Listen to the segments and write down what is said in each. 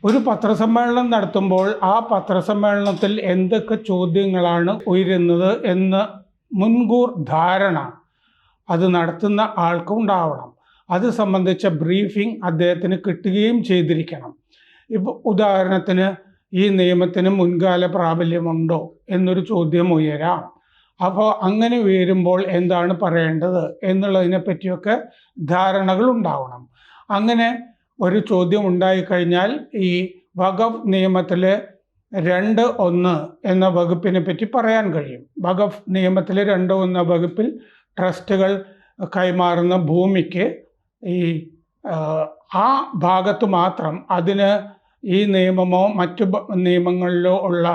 ഒരു പത്രസമ്മേളനം നടത്തുമ്പോൾ ആ പത്രസമ്മേളനത്തിൽ എന്തൊക്കെ ചോദ്യങ്ങളാണ് ഉയരുന്നത് എന്ന് മുൻകൂർ ധാരണ അത് നടത്തുന്ന ആൾക്കുണ്ടാവണം. അത് സംബന്ധിച്ച ബ്രീഫിംഗ് അദ്ദേഹത്തിന് കിട്ടുകയും ചെയ്തിരിക്കണം. ഇപ്പോൾ ഉദാഹരണത്തിന്, ഈ നിയമത്തിന് മുൻകാല പ്രാബല്യമുണ്ടോ എന്നൊരു ചോദ്യം ഉയരാം. അപ്പോൾ അങ്ങനെ ഉയരുമ്പോൾ എന്താണ് പറയേണ്ടത് എന്നുള്ളതിനെ പറ്റിയൊക്കെ ധാരണകൾ ഉണ്ടാവണം. അങ്ങനെ ഒരു ചോദ്യം ഉണ്ടായിക്കഴിഞ്ഞാൽ ഈ വഖഫ് നിയമത്തിൽ 2(1) എന്ന വകുപ്പിനെ പറ്റി പറയാൻ കഴിയും. വഖഫ് നിയമത്തിൽ 2(1) വകുപ്പിൽ ട്രസ്റ്റുകൾ കൈമാറുന്ന ഭൂമിക്ക് ഈ ആ ഭാഗത്ത് മാത്രം അതിന് ഈ നിയമമോ മറ്റു നിയമങ്ങളിലോ ഉള്ള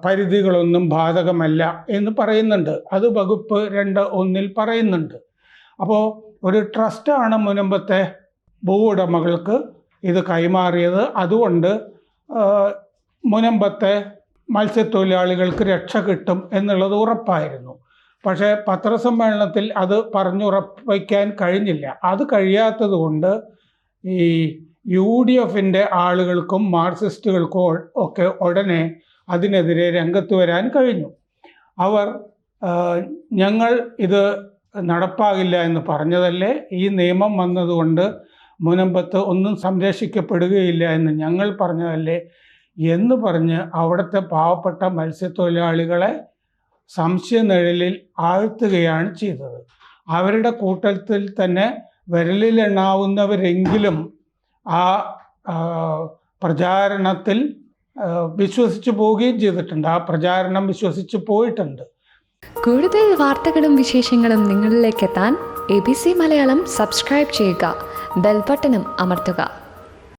പരിധികളൊന്നും ബാധകമല്ല എന്ന് പറയുന്നുണ്ട്. അത് വകുപ്പ് 2(1) പറയുന്നുണ്ട്. അപ്പോൾ ഒരു ട്രസ്റ്റാണ് മുൻപത്തെ ഭൂവുടമകൾക്ക് ഇത് കൈമാറിയത്. അതുകൊണ്ട് മുൻപത്തെ മത്സ്യത്തൊഴിലാളികൾക്ക് രക്ഷ കിട്ടും എന്നുള്ളത് ഉറപ്പായിരുന്നു. പക്ഷേ പത്രസമ്മേളനത്തിൽ അത് പറഞ്ഞുറപ്പിക്കാൻ കഴിഞ്ഞില്ല. അത് കഴിയാത്തത് കൊണ്ട് ഈ UDFൻ്റെ ആളുകൾക്കും മാർക്സിസ്റ്റുകൾക്കും ഒക്കെ ഉടനെ അതിനെതിരെ രംഗത്ത് വരാൻ കഴിഞ്ഞു. അവർ ഞങ്ങൾ ഇത് നടപ്പാകില്ല എന്ന് പറഞ്ഞതല്ലേ, ഈ നിയമം വന്നതുകൊണ്ട് മുനമ്പത്ത് ഒന്നും സംരക്ഷിക്കപ്പെടുകയില്ല എന്ന് ഞങ്ങൾ പറഞ്ഞതല്ലേ എന്ന് പറഞ്ഞ് അവിടുത്തെ പാവപ്പെട്ട മത്സ്യത്തൊഴിലാളികളെ സംശയനിഴലിൽ ആഴ്ത്തുകയാണ് ചെയ്തത്. അവരുടെ കൂട്ടത്തിൽ തന്നെ വിരലിലെണ്ണാവുന്നവരെങ്കിലും ആ പ്രചാരണത്തിൽ വിശ്വസിച്ച് പോവുകയും ചെയ്തിട്ടുണ്ട്. ആ പ്രചാരണം വിശ്വസിച്ച് പോയിട്ടുണ്ട്. കൂടുതൽ വാർത്തകളും വിശേഷങ്ങളും നിങ്ങളിലേക്ക് എത്താൻ ABC മലയാളം സബ്സ്ക്രൈബ് ചെയ്യുക, ബെൽ ബട്ടണും അമർത്തുക.